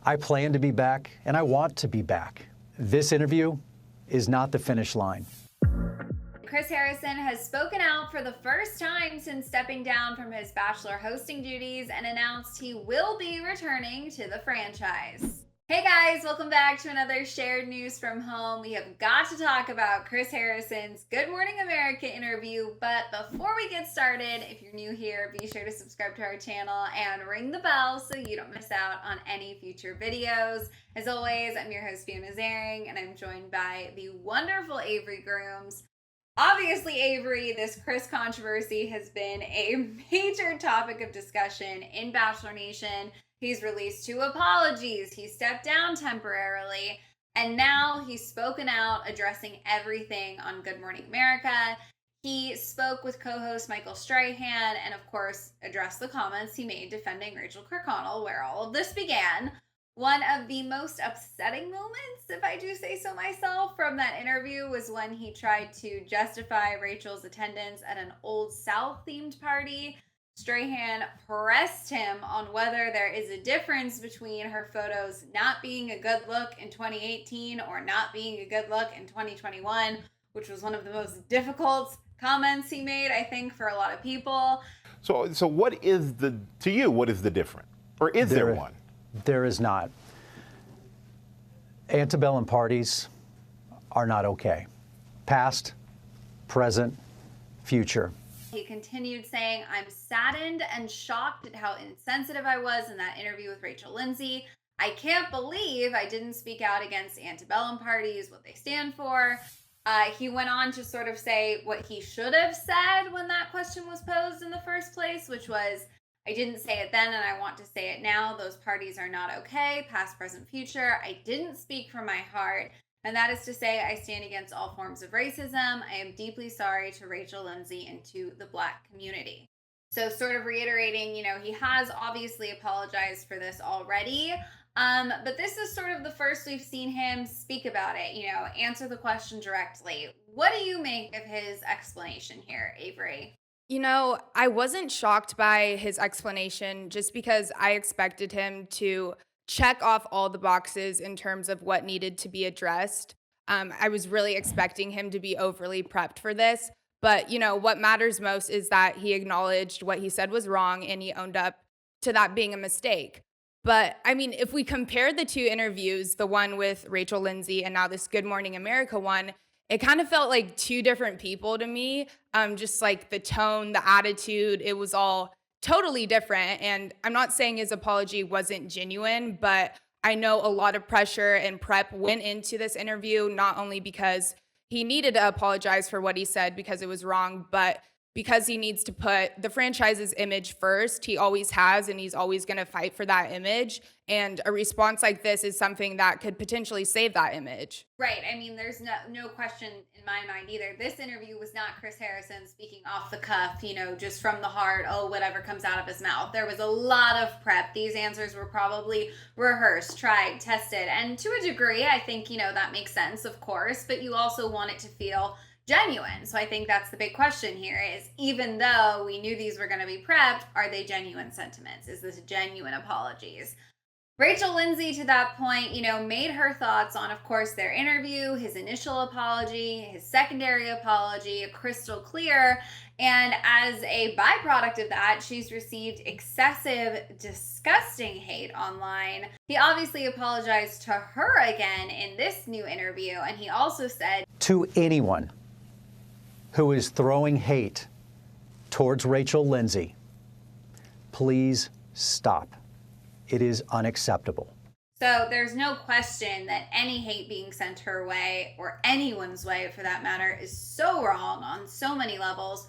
I plan to be back, and I want to be back. This interview is not the finish line. Chris Harrison has spoken out for the first time since stepping down from his Bachelor hosting duties and announced he will be returning to the franchise. Hey guys, welcome back to another Shared News from Home. We have got to talk about Chris Harrison's Good Morning America interview, but before we get started, if you're new here, be sure to subscribe to our channel and ring the bell so you don't miss out on any future videos. As always, I'm your host, Fiona Zaring, and I'm joined by the wonderful Avery Grooms. Obviously, Avery, this Chris controversy has been a major topic of discussion in Bachelor Nation. He's released 2 apologies, he stepped down temporarily, and now he's spoken out addressing everything on Good Morning America. He spoke with co-host Michael Strahan and, of course, addressed the comments he made defending Rachael Kirkconnell, where all of this began. One of the most upsetting moments, if I do say so myself, from that interview was when he tried to justify Rachel's attendance at an Old South-themed party. Strahan pressed him on whether there is a difference between her photos not being a good look in 2018 or not being a good look in 2021, which was one of the most difficult comments he made, I think, for a lot of people. So what is to you, what is the difference? Or is there one? There is not. Antebellum parties are not okay. Past, present, future. He continued saying, "I'm saddened and shocked at how insensitive I was in that interview with Rachel Lindsay. I can't believe I didn't speak out against antebellum parties, what they stand for." He went on to sort of say what he should have said when that question was posed in the first place, which was, "I didn't say it then and I want to say it now. Those parties are not okay, past, present, future. I didn't speak from my heart. And that is to say, I stand against all forms of racism. I am deeply sorry to Rachel Lindsay and to the Black community." So sort of reiterating, he has obviously apologized for this already. But this is sort of the first we've seen him speak about it, answer the question directly. What do you make of his explanation here, Avery? I wasn't shocked by his explanation just because I expected him to check off all the boxes in terms of what needed to be addressed. I was really expecting him to be overly prepped for this. But, what matters most is that he acknowledged what he said was wrong and he owned up to that being a mistake. But, if we compare the 2 interviews, the one with Rachel Lindsay and now this Good Morning America one, it kind of felt like 2 different people to me. Just like the tone, the attitude, it was all totally different. And I'm not saying his apology wasn't genuine, but I know a lot of pressure and prep went into this interview, not only because he needed to apologize for what he said because it was wrong, but because he needs to put the franchise's image first. He always has, and he's always going to fight for that image. And a response like this is something that could potentially save that image. Right. There's no question in my mind either. This interview was not Chris Harrison speaking off the cuff, just from the heart, whatever comes out of his mouth. There was a lot of prep. These answers were probably rehearsed, tried, tested. And to a degree, I think, that makes sense, of course. But you also want it to feel genuine. So I think that's the big question here is, even though we knew these were going to be prepped, are they genuine sentiments? Is this genuine apologies? Rachel Lindsay, to that point, made her thoughts on, of course, their interview, his initial apology, his secondary apology, crystal clear. And as a byproduct of that, she's received excessive, disgusting hate online. He obviously apologized to her again in this new interview. And he also said, "To anyone who is throwing hate towards Rachel Lindsay, please stop. It is unacceptable." So there's no question that any hate being sent her way, or anyone's way for that matter, is so wrong on so many levels.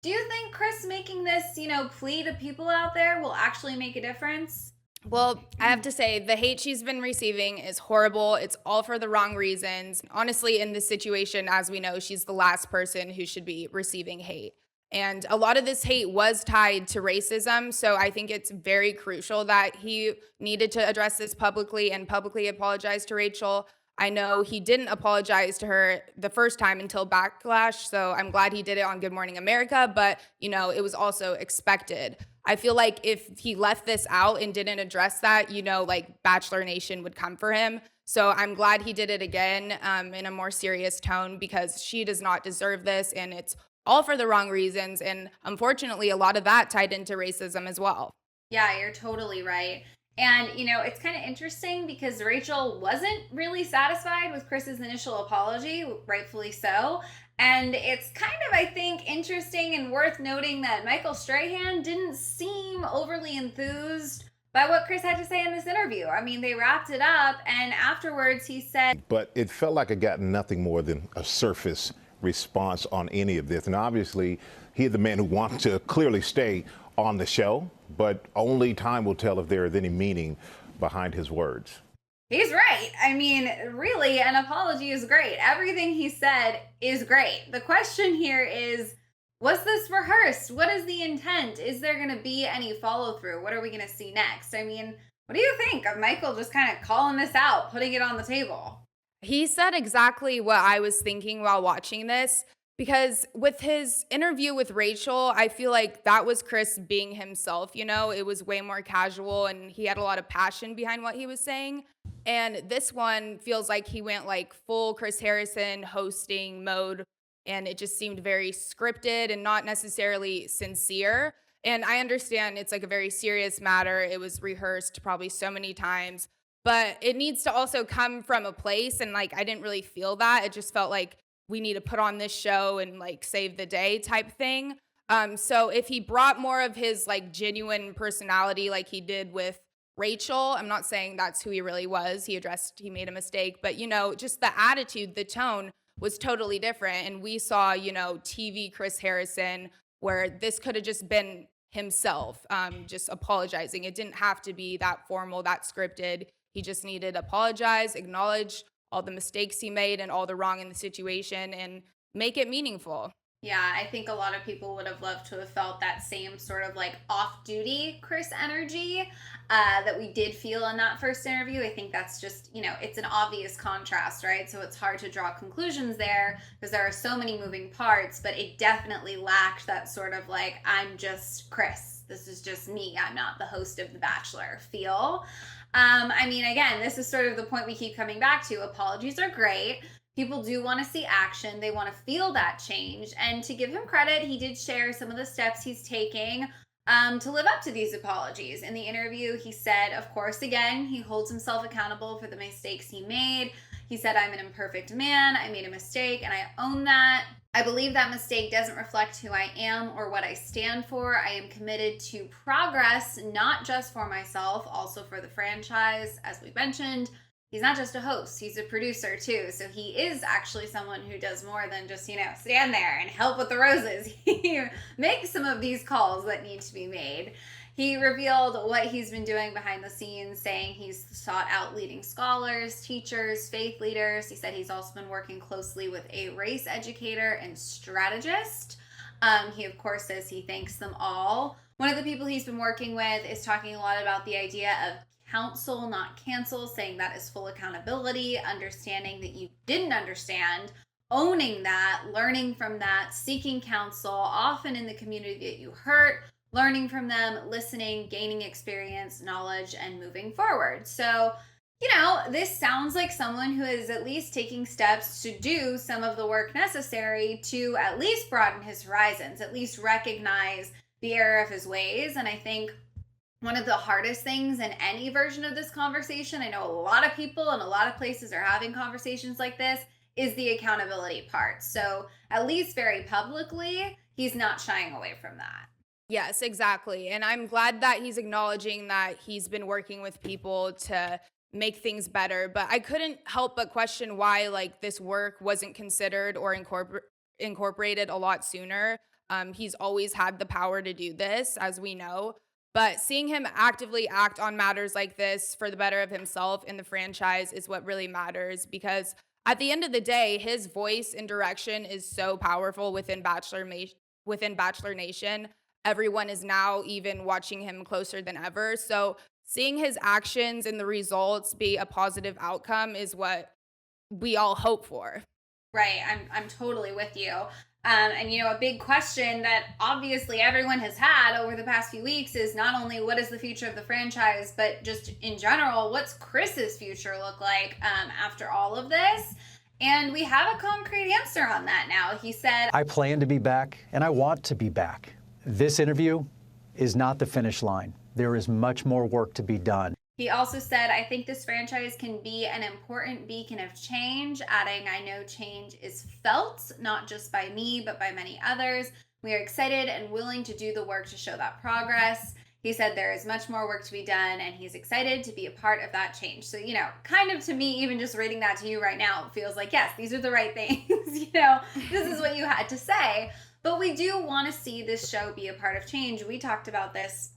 Do you think Chris making this, plea to people out there will actually make a difference? Well, I have to say, the hate she's been receiving is horrible. It's all for the wrong reasons. Honestly, in this situation, as we know, she's the last person who should be receiving hate. And a lot of this hate was tied to racism. So I think it's very crucial that he needed to address this publicly and publicly apologize to Rachel. I know he didn't apologize to her the first time until Backlash, so I'm glad he did it on Good Morning America, but, it was also expected. I feel like if he left this out and didn't address that, like Bachelor Nation would come for him. So I'm glad he did it again in a more serious tone, because she does not deserve this, and it's all for the wrong reasons. And unfortunately, a lot of that tied into racism as well. Yeah, you're totally right. And, it's kind of interesting because Rachael wasn't really satisfied with Chris's initial apology, rightfully so. And it's kind of, I think, interesting and worth noting that Michael Strahan didn't seem overly enthused by what Chris had to say in this interview. I mean, they wrapped it up, and afterwards he said, But it felt like it got nothing more than a surface response on any of this. And obviously, he's the man who wants to clearly stay on the show, but only time will tell if there is any meaning behind his words. He's right. I mean, really, an apology is great. Everything he said is great. The question here is, was this rehearsed? What is the intent? Is there going to be any follow through? What are we going to see next? I mean, what do you think of Michael just kind of calling this out, putting it on the table? He said exactly what I was thinking while watching this, because with his interview with Rachael, I feel like that was Chris being himself. It was way more casual, and he had a lot of passion behind what he was saying. And this one feels like he went like full Chris Harrison hosting mode, and it just seemed very scripted and not necessarily sincere. And I understand it's like a very serious matter. It was rehearsed probably so many times, but it needs to also come from a place. And like, I didn't really feel that. It just felt like we need to put on this show and like save the day type thing. So if he brought more of his like genuine personality like he did with Rachael, I'm not saying that's who he really was. He made a mistake, but just the attitude, the tone was totally different. And we saw, TV Chris Harrison, where this could have just been himself, just apologizing. It didn't have to be that formal, that scripted. He just needed to apologize, acknowledge all the mistakes he made and all the wrong in the situation, and make it meaningful. Yeah, I think a lot of people would have loved to have felt that same sort of like off-duty Chris energy that we did feel in that first interview. I think that's just, it's an obvious contrast, right? So it's hard to draw conclusions there because there are so many moving parts, but it definitely lacked that sort of like, I'm just Chris. This is just me. I'm not the host of The Bachelor feel. I mean, again, this is sort of the point we keep coming back to. Apologies are great. People do want to see action. They want to feel that change. And to give him credit, he did share some of the steps he's taking to live up to these apologies. In the interview, he said, of course, again, he holds himself accountable for the mistakes he made. He said, I'm an imperfect man. I made a mistake and I own that. I believe that mistake doesn't reflect who I am or what I stand for. I am committed to progress, not just for myself, also for the franchise. As we mentioned, he's not just a host, he's a producer too. So he is actually someone who does more than just, stand there and help with the roses. He makes some of these calls that need to be made. He revealed what he's been doing behind the scenes, saying he's sought out leading scholars, teachers, faith leaders. He said he's also been working closely with a race educator and strategist. He, of course, says he thanks them all. One of the people he's been working with is talking a lot about the idea of counsel, not cancel, saying that is full accountability, understanding that you didn't understand, owning that, learning from that, seeking counsel, often in the community that you hurt, learning from them, listening, gaining experience, knowledge, and moving forward. So, this sounds like someone who is at least taking steps to do some of the work necessary to at least broaden his horizons, at least recognize the error of his ways. And I think one of the hardest things in any version of this conversation, I know a lot of people and a lot of places are having conversations like this, is the accountability part. So at least very publicly, he's not shying away from that. Yes, exactly. And I'm glad that he's acknowledging that he's been working with people to make things better. But I couldn't help but question why this work wasn't considered or incorporated a lot sooner. He's always had the power to do this, as we know. But seeing him actively act on matters like this for the better of himself and the franchise is what really matters, because at the end of the day, his voice and direction is so powerful within Bachelor Nation. Everyone is now even watching him closer than ever. So seeing his actions and the results be a positive outcome is what we all hope for. Right. I'm totally with you. And, you know, a big question that obviously everyone has had over the past few weeks is not only what is the future of the franchise, but just in general, what's Chris's future look like after all of this? And we have a concrete answer on that now. He said, I plan to be back, and I want to be back. This interview is not the finish line. There is much more work to be done. He also said, I think this franchise can be an important beacon of change, adding, I know change is felt, not just by me, but by many others. We are excited and willing to do the work to show that progress. He said there is much more work to be done, and he's excited to be a part of that change. So, you know, kind of to me, even just reading that to you right now, it feels like, yes, these are the right things. You know, this is what you had to say. But we do want to see this show be a part of change. We talked about this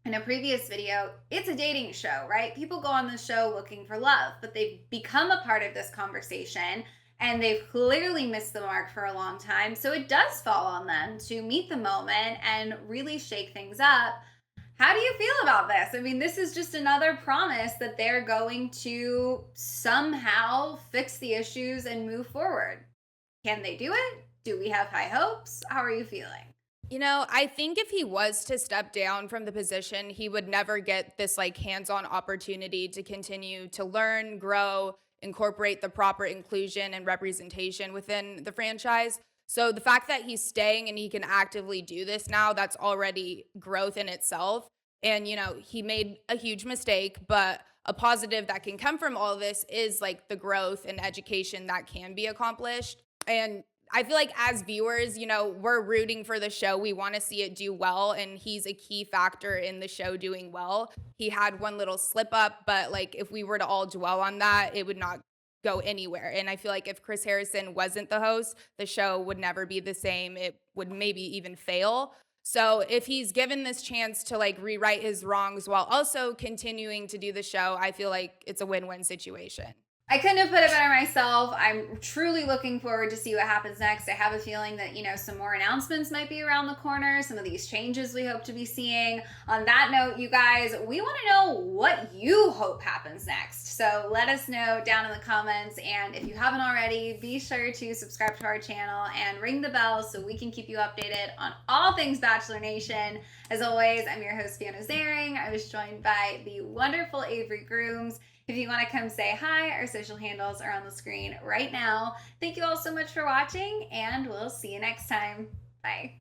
in a previous video. It's a dating show, right? People go on the show looking for love, but they've become a part of this conversation and they've clearly missed the mark for a long time. So it does fall on them to meet the moment and really shake things up. How do you feel about this? I mean, this is just another promise that they're going to somehow fix the issues and move forward. Can they do it? Do we have high hopes? How are you feeling? You know, I think if he was to step down from the position, he would never get this like hands-on opportunity to continue to learn, grow, incorporate the proper inclusion and representation within the franchise. So the fact that he's staying and he can actively do this now, that's already growth in itself. And, you know, he made a huge mistake, but a positive that can come from all of this is like the growth and education that can be accomplished. And I feel like as viewers, you know, we're rooting for the show. We want to see it do well, and he's a key factor in the show doing well. He had one little slip up, but like if we were to all dwell on that, it would not go anywhere. And I feel like if Chris Harrison wasn't the host, the show would never be the same. It would maybe even fail. So if he's given this chance to like rewrite his wrongs while also continuing to do the show, I feel like it's a win-win situation. I couldn't have put it better myself. I'm truly looking forward to see what happens next. I have a feeling that, you know, some more announcements might be around the corner, some of these changes we hope to be seeing. On that note, you guys, we want to know what you hope happens next. So let us know down in the comments. And if you haven't already, be sure to subscribe to our channel and ring the bell so we can keep you updated on all things Bachelor Nation. As always, I'm your host, Fiona Zaring. I was joined by the wonderful Avery Grooms. If you want to come say hi, our social handles are on the screen right now. Thank you all so much for watching, and we'll see you next time. Bye.